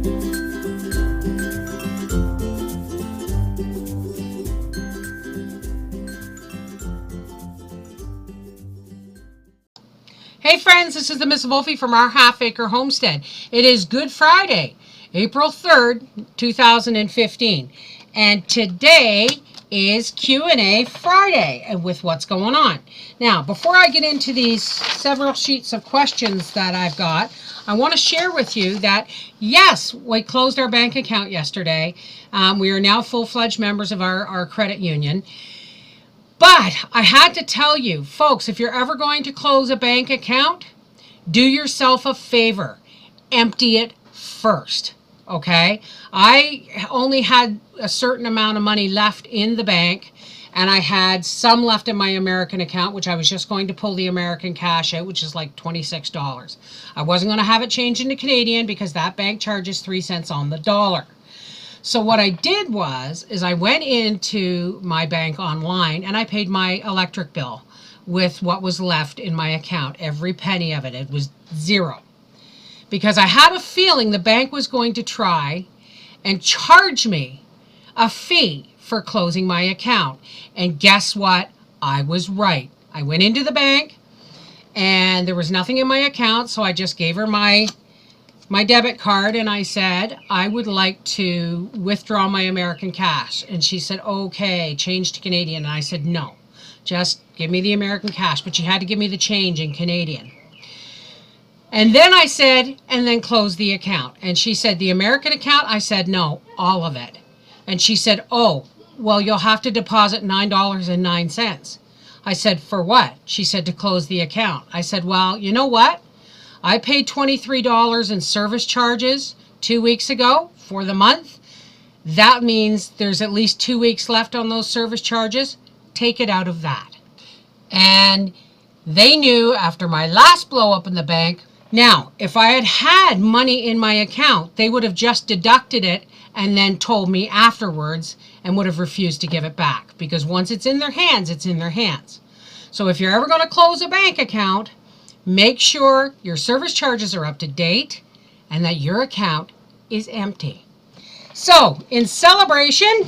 Hey friends, this is the Miss Wolfie from our Half Acre Homestead. It is Good Friday, April 3rd, 2015. And today is Q&A Friday with what's going on. Now, before I get into these several sheets of questions that I've got, I want to share with you that, yes, we closed our bank account yesterday. We are now full-fledged members of our credit union. But I had to tell you, folks, if you're ever going to close a bank account, do yourself a favor. Empty it first, okay? I only had a certain amount of money left in the bank, and I had some left in my American account, which I was just going to pull the American cash out, which is like $26. I wasn't going to have it changed into Canadian because that bank charges 3 cents on the dollar. So what I did is I went into my bank online and I paid my electric bill with what was left in my account, every penny of it. It was zero. Because I had a feeling the bank was going to try and charge me a fee for closing my account. And guess what? I was right. I went into the bank and there was nothing in my account, so I just gave her my debit card and I said, I would like to withdraw my American cash. And she said, okay, change to Canadian. And I said, no, just give me the American cash. But she had to give me the change in Canadian. And then I said, and then close the account. And she said, the American account? I said, no, all of it. And she said, oh, well, you'll have to deposit $9.09. I said, for what? She said, to close the account. I said, well, you know what? I paid $23 in service charges 2 weeks ago for the month. That means there's at least 2 weeks left on those service charges. Take it out of that. And they knew after my last blow up in the bank. Now, if I had had money in my account, they would have just deducted it and then told me afterwards and would have refused to give it back. Because once it's in their hands, it's in their hands. So if you're ever going to close a bank account, make sure your service charges are up to date and that your account is empty. So in celebration,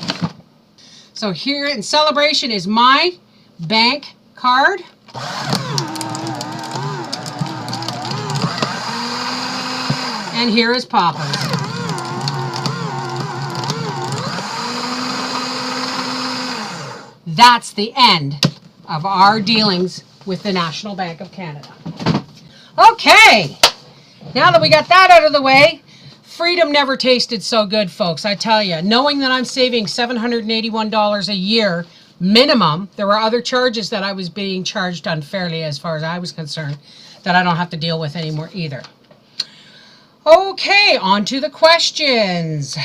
here in celebration is my bank card. And here is Papa's. That's the end of our dealings with the National Bank of Canada. Okay, now that we got that out of the way, freedom never tasted so good, folks. I tell you, knowing that I'm saving $781 a year minimum, there were other charges that I was being charged unfairly as far as I was concerned that I don't have to deal with anymore either. Okay, on to the questions.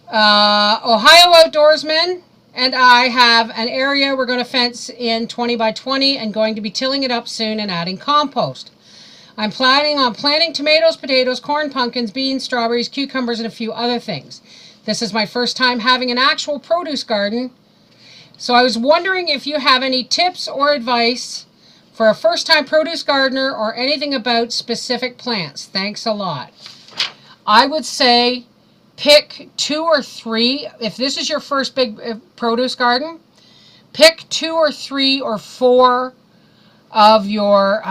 Ohio Outdoorsman and I have an area we're going to fence in 20 by 20 and going to be tilling it up soon and adding compost. I'm planning on planting tomatoes, potatoes, corn, pumpkins, beans, strawberries, cucumbers, and a few other things. This is my first time having an actual produce garden, so I was wondering if you have any tips or advice for a first-time produce gardener or anything about specific plants. Thanks a lot. I would say pick 2 or 3. If this is your first big produce garden, pick 2 or 3 or 4 of your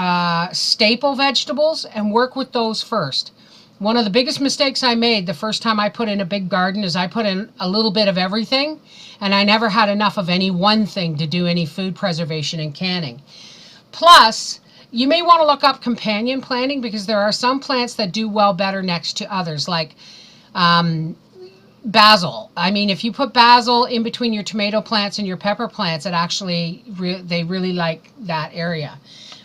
staple vegetables and work with those first. One of the biggest mistakes I made the first time I put in a big garden is I put in a little bit of everything, and I never had enough of any one thing to do any food preservation and canning. Plus, you may want to look up companion planting because there are some plants that do well better next to others, like basil. I mean, if you put basil in between your tomato plants and your pepper plants, it actually, they really like that area.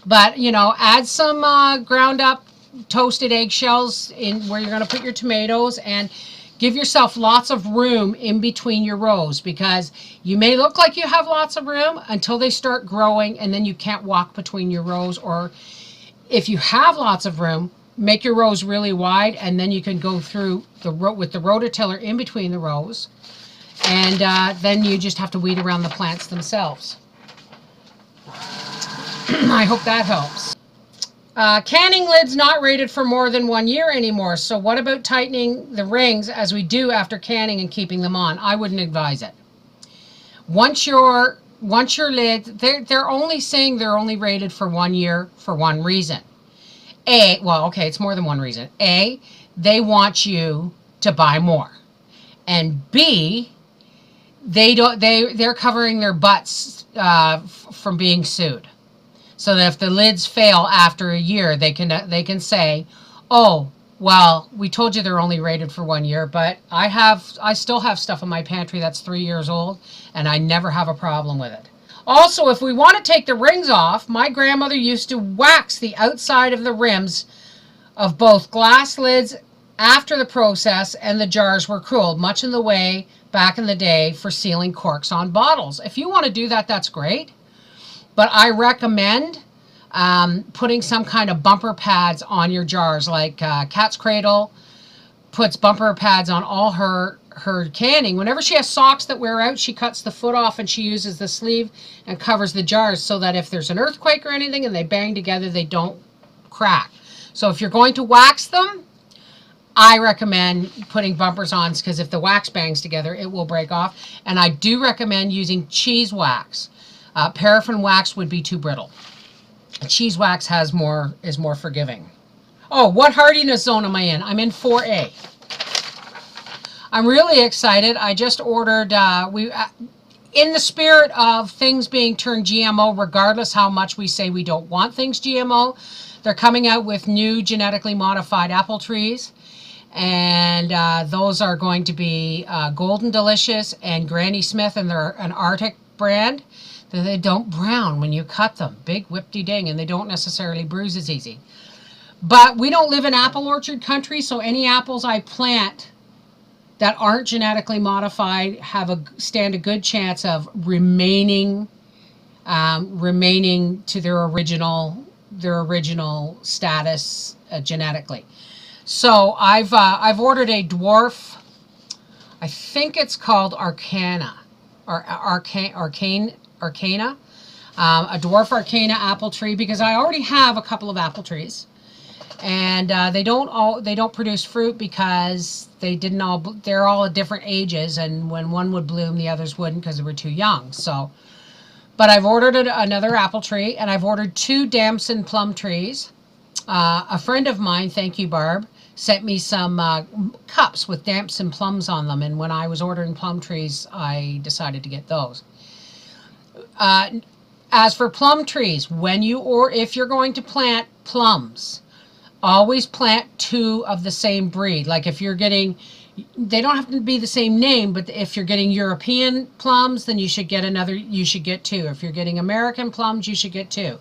But, you know, add some ground up toasted eggshells in where you're going to put your tomatoes, and give yourself lots of room in between your rows, because you may look like you have lots of room until they start growing and then you can't walk between your rows. Or if you have lots of room, make your rows really wide, and then you can go through the with the rototiller in between the rows, and then you just have to weed around the plants themselves. I hope that helps. Canning lid's not rated for more than 1 year anymore. So what about tightening the rings as we do after canning and keeping them on? I wouldn't advise it. Once your lid, they're only saying they're only rated for 1 year for one reason. Well, okay, it's more than one reason. A, they want you to buy more, and B, they're covering their butts from being sued. So that if the lids fail after a year, they can say, "Oh, well, we told you they're only rated for 1 year, but I still have stuff in my pantry that's 3 years old, and I never have a problem with it." Also, if we want to take the rings off, my grandmother used to wax the outside of the rims of both glass lids after the process and the jars were cooled, much in the way back in the day for sealing corks on bottles. If you want to do that, that's great. But I recommend putting some kind of bumper pads on your jars, like Cat's Cradle puts bumper pads on all her canning. Whenever she has socks that wear out, she cuts the foot off and she uses the sleeve and covers the jars so that if there's an earthquake or anything and they bang together, they don't crack. So if you're going to wax them, I recommend putting bumpers on, because if the wax bangs together, it will break off. And I do recommend using cheese wax. Paraffin wax would be too brittle. Cheese wax is more forgiving. Oh, what hardiness zone am I in? I'm in 4A. I'm really excited. I just ordered, in the spirit of things being turned GMO, regardless how much we say we don't want things GMO, they're coming out with new genetically modified apple trees. And those are going to be Golden Delicious and Granny Smith, and they're an Arctic brand. They don't brown when you cut them. Big whip-de-ding, and they don't necessarily bruise as easy. But we don't live in apple orchard country, so any apples I plant that aren't genetically modified stand a good chance of remaining to their original status genetically. So I've ordered a dwarf. I think it's called Arcana, or Arcana, a dwarf Arcana apple tree, because I already have a couple of apple trees, and they don't produce fruit because they're all at different ages, and when one would bloom, the others wouldn't because they were too young. So, but I've ordered another apple tree, and I've ordered 2 damson plum trees. A friend of mine, thank you, Barb, sent me some cups with damson plums on them, and when I was ordering plum trees, I decided to get those. As for plum trees, if you're going to plant plums, always plant 2 of the same breed. Like if you're getting, they don't have to be the same name, but if you're getting European plums, then you should get 2. If you're getting American plums, you should get 2,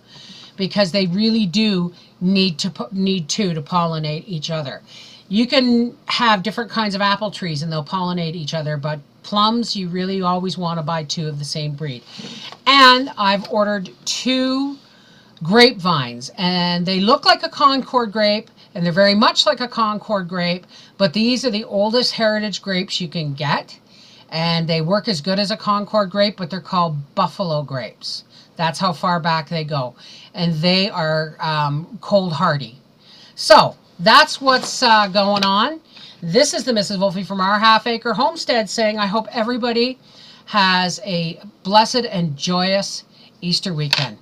because they really do need 2 to pollinate each other. You can have different kinds of apple trees and they'll pollinate each other, but plums, you really always want to buy 2 of the same breed. And I've ordered 2 grapevines, and they look like a Concord grape, and they're very much like a Concord grape, but these are the oldest heritage grapes you can get, and they work as good as a Concord grape, but they're called buffalo grapes. That's how far back they go, and they are cold hardy. So that's what's going on. This is the Mrs. Wolfie from Our Half Acre Homestead saying I hope everybody has a blessed and joyous Easter weekend.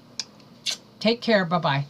Take care. Bye-bye.